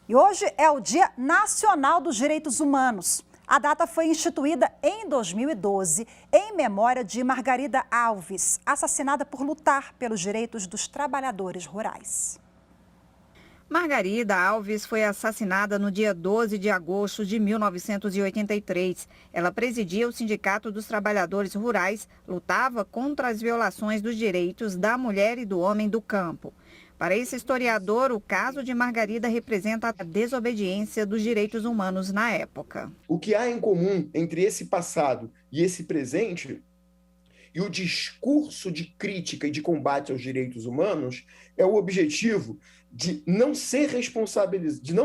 E hoje é o Dia Nacional dos Direitos Humanos. A data foi instituída em 2012 em memória de Margarida Alves, assassinada por lutar pelos direitos dos trabalhadores rurais. Margarida Alves foi assassinada no dia 12 de agosto de 1983. Ela presidia o Sindicato dos Trabalhadores Rurais, lutava contra as violações dos direitos da mulher e do homem do campo. Para esse historiador, o caso de Margarida representa a desobediência dos direitos humanos na época. O que há em comum entre esse passado e esse presente, e o discurso de crítica e de combate aos direitos humanos, é o objetivo de não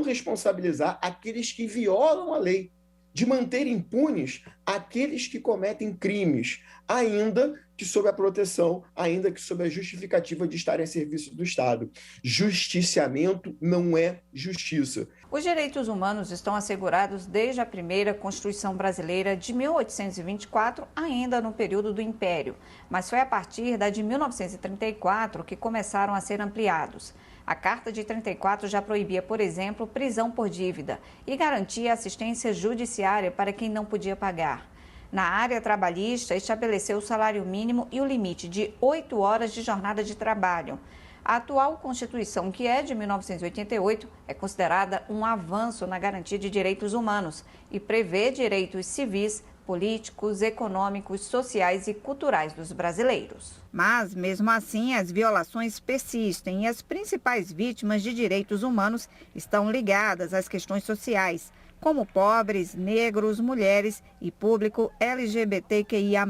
responsabilizar aqueles que violam a lei, de manter impunes aqueles que cometem crimes, ainda que sob a proteção, ainda que sob a justificativa de estarem a serviço do Estado. Justiciamento não é justiça. Os direitos humanos estão assegurados desde a primeira Constituição Brasileira de 1824, ainda no período do Império, mas foi a partir da de 1934 que começaram a ser ampliados. A Carta de 34 já proibia, por exemplo, prisão por dívida e garantia assistência judiciária para quem não podia pagar. Na área trabalhista, estabeleceu o salário mínimo e o limite de 8 horas de jornada de trabalho. A atual Constituição, que é de 1988, é considerada um avanço na garantia de direitos humanos e prevê direitos civis, políticos, econômicos, sociais e culturais dos brasileiros. Mas, mesmo assim, as violações persistem e as principais vítimas de direitos humanos estão ligadas às questões sociais, como pobres, negros, mulheres e público LGBTQIA+.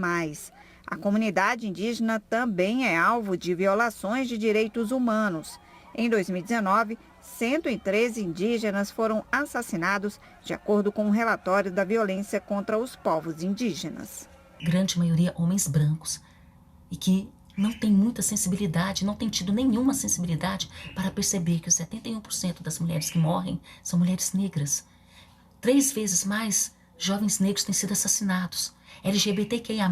A comunidade indígena também é alvo de violações de direitos humanos. Em 2019, 113 indígenas foram assassinados, de acordo com um relatório da violência contra os povos indígenas. Grande maioria homens brancos e que não tem muita sensibilidade, não tem tido nenhuma sensibilidade para perceber que os 71% das mulheres que morrem são mulheres negras. 3 vezes mais jovens negros têm sido assassinados. LGBTQIA+,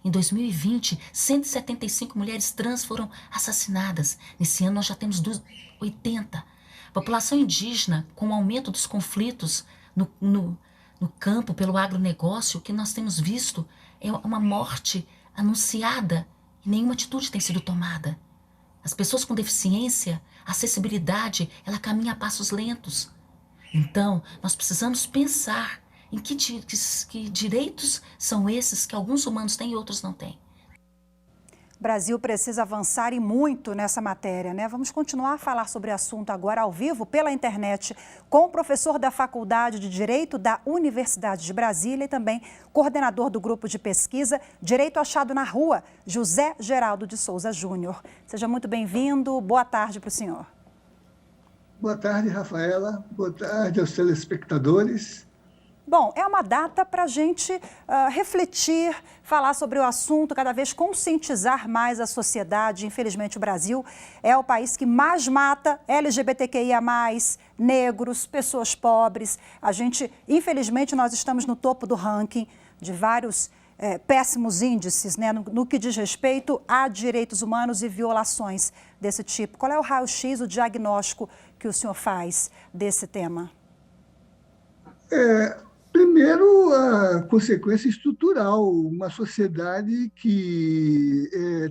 em 2020, 175 mulheres trans foram assassinadas. Nesse ano nós já temos 80. População indígena, com o aumento dos conflitos no campo, pelo agronegócio, o que nós temos visto é uma morte anunciada e nenhuma atitude tem sido tomada. As pessoas com deficiência, a acessibilidade, ela caminha a passos lentos. Então, nós precisamos pensar em que direitos são esses que alguns humanos têm e outros não têm. O Brasil precisa avançar e muito nessa matéria, né? Vamos continuar a falar sobre o assunto agora ao vivo pela internet com o professor da Faculdade de Direito da Universidade de Brasília e também coordenador do grupo de pesquisa Direito Achado na Rua, José Geraldo de Souza Júnior. Seja muito bem-vindo, boa tarde para o senhor. Boa tarde, Rafaela. Boa tarde aos telespectadores. Bom, é uma data para a gente refletir, falar sobre o assunto, cada vez conscientizar mais a sociedade. Infelizmente, o Brasil é o país que mais mata LGBTQIA+, negros, pessoas pobres. Infelizmente, nós estamos no topo do ranking de vários péssimos índices, né, no que diz respeito a direitos humanos e violações desse tipo. Qual é o raio-x, o diagnóstico que o senhor faz desse tema? Primeiro, a consequência estrutural, uma sociedade que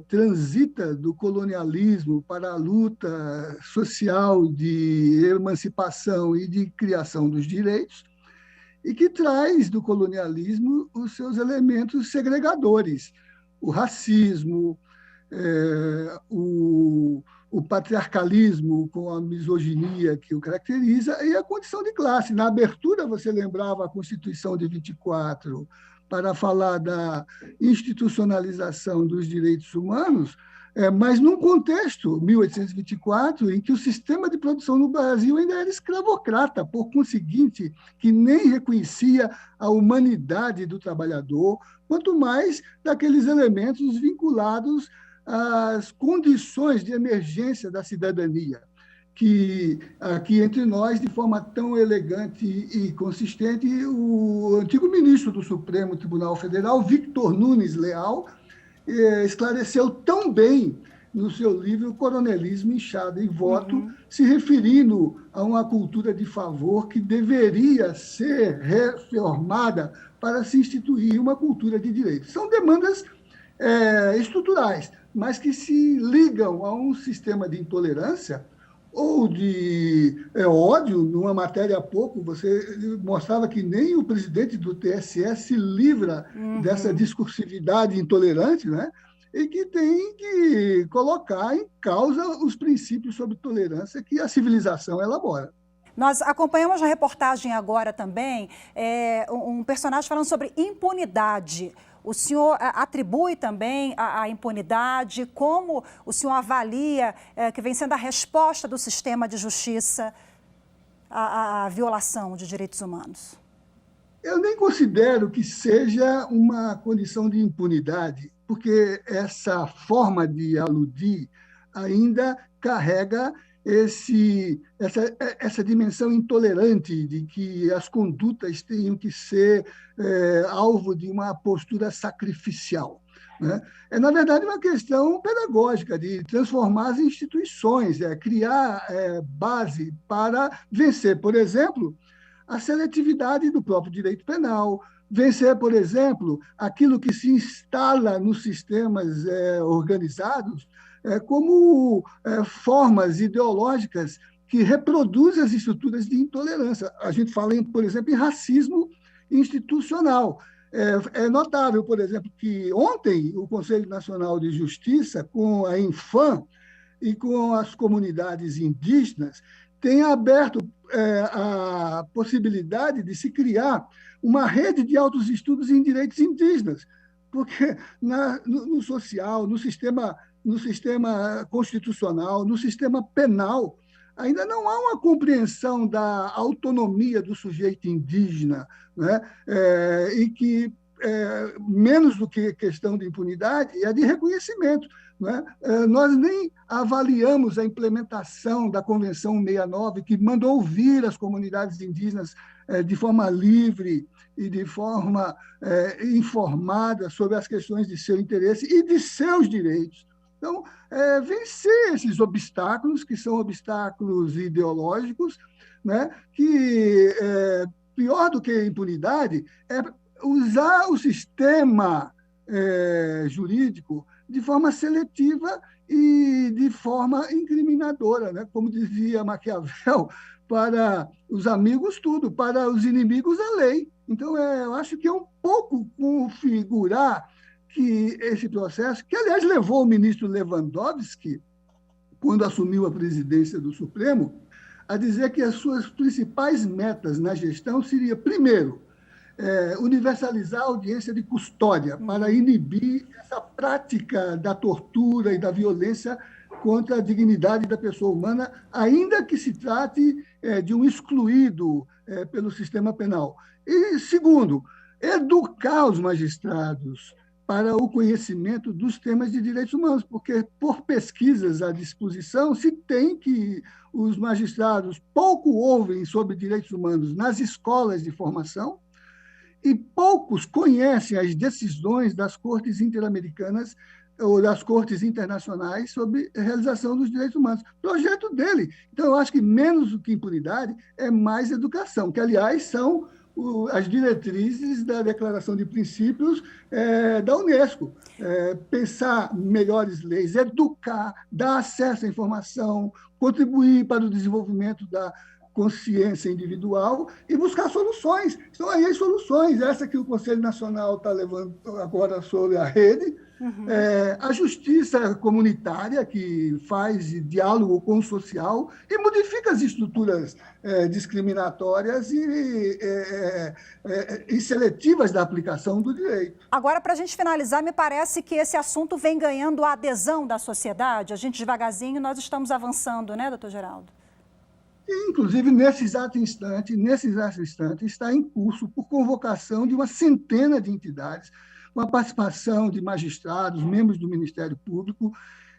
transita do colonialismo para a luta social de emancipação e de criação dos direitos, e que traz do colonialismo os seus elementos segregadores, o racismo, o patriarcalismo com a misoginia que o caracteriza e a condição de classe. Na abertura, você lembrava a Constituição de 24 para falar da institucionalização dos direitos humanos, mas num contexto, 1824, em que o sistema de produção no Brasil ainda era escravocrata, por conseguinte, que nem reconhecia a humanidade do trabalhador, quanto mais daqueles elementos vinculados às condições de emergência da cidadania, que aqui entre nós, de forma tão elegante e consistente, o antigo ministro do Supremo Tribunal Federal, Victor Nunes Leal, esclareceu tão bem no seu livro Coronelismo, Inchada e Voto, se referindo a uma cultura de favor que deveria ser reformada para se instituir uma cultura de direito. São demandas estruturais, mas que se ligam a um sistema de intolerância ou de ódio. Numa matéria há pouco, você mostrava que nem o presidente do TSE se livra dessa discursividade intolerante, né? E que tem que colocar em causa os princípios sobre tolerância que a civilização elabora. Nós acompanhamos na reportagem agora também um personagem falando sobre impunidade. O senhor atribui também a impunidade? Como o senhor avalia que vem sendo a resposta do sistema de justiça à violação de direitos humanos? Eu nem considero que seja uma condição de impunidade, porque essa forma de aludir ainda carrega essa dimensão intolerante de que as condutas tenham que ser alvo de uma postura sacrificial, né? É, na verdade, uma questão pedagógica de transformar as instituições, criar base para vencer, por exemplo, a seletividade do próprio direito penal, vencer, por exemplo, aquilo que se instala nos sistemas organizados como formas ideológicas que reproduzem as estruturas de intolerância. A gente fala, por exemplo, em racismo institucional. É notável, por exemplo, que ontem o Conselho Nacional de Justiça, com a Infam e com as comunidades indígenas, tem aberto a possibilidade de se criar uma rede de altos estudos em direitos indígenas, porque no social, no sistema constitucional, no sistema penal, ainda não há uma compreensão da autonomia do sujeito indígena, né? E que, menos do que questão de impunidade, é de reconhecimento, né? Nós nem avaliamos a implementação da Convenção 69, que mandou ouvir as comunidades indígenas de forma livre e de forma informada sobre as questões de seu interesse e de seus direitos. Então, vencer esses obstáculos, que são obstáculos ideológicos, né, que, pior do que a impunidade, é usar o sistema jurídico de forma seletiva e de forma incriminadora, né? Como dizia Maquiavel, para os amigos tudo, para os inimigos a lei. Então, eu acho que é um pouco configurar que esse processo, que, aliás, levou o ministro Lewandowski, quando assumiu a presidência do Supremo, a dizer que as suas principais metas na gestão seria, primeiro, universalizar a audiência de custódia para inibir essa prática da tortura e da violência contra a dignidade da pessoa humana, ainda que se trate de um excluído pelo sistema penal. E, segundo, educar os magistrados para o conhecimento dos temas de direitos humanos, porque, por pesquisas à disposição, se tem que os magistrados pouco ouvem sobre direitos humanos nas escolas de formação e poucos conhecem as decisões das cortes interamericanas ou das cortes internacionais sobre a realização dos direitos humanos. Projeto dele. Então, eu acho que menos do que impunidade é mais educação, que, aliás, são as diretrizes da Declaração de Princípios da Unesco. Pensar melhores leis, educar, dar acesso à informação, contribuir para o desenvolvimento da consciência individual e buscar soluções. Então, aí as soluções, essa que o Conselho Nacional está levando agora sobre a rede, a justiça comunitária, que faz diálogo com o social e modifica as estruturas discriminatórias e seletivas da aplicação do direito. Agora, para a gente finalizar, me parece que esse assunto vem ganhando a adesão da sociedade. A gente, devagarzinho, nós estamos avançando, né, doutor Geraldo? E, inclusive, nesse exato instante, está em curso, por convocação de uma centena de entidades, com a participação de magistrados, membros do Ministério Público,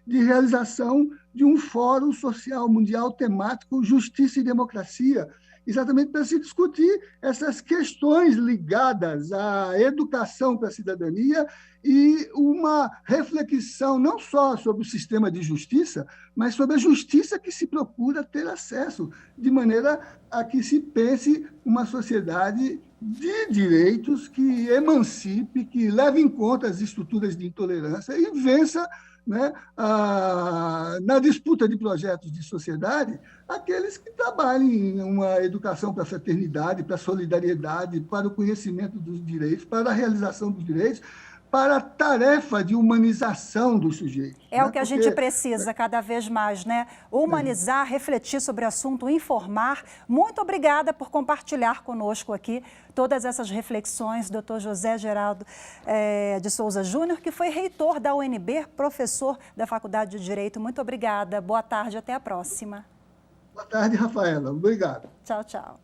de realização de um Fórum Social Mundial temático Justiça e Democracia, exatamente para se discutir essas questões ligadas à educação para a cidadania e uma reflexão não só sobre o sistema de justiça, mas sobre a justiça que se procura ter acesso, de maneira a que se pense uma sociedade de direitos que emancipe, que leve em conta as estruturas de intolerância e vença, né, na disputa de projetos de sociedade, aqueles que trabalhem em uma educação para a fraternidade, para a solidariedade, para o conhecimento dos direitos, para a realização dos direitos, para a tarefa de humanização dos sujeitos. É, né? O que a gente precisa cada vez mais, né? Humanizar, refletir sobre o assunto, informar. Muito obrigada por compartilhar conosco aqui todas essas reflexões, doutor José Geraldo de Souza Júnior, que foi reitor da UNB, professor da Faculdade de Direito. Muito obrigada. Boa tarde, até a próxima. Boa tarde, Rafaela. Obrigado. Tchau, tchau.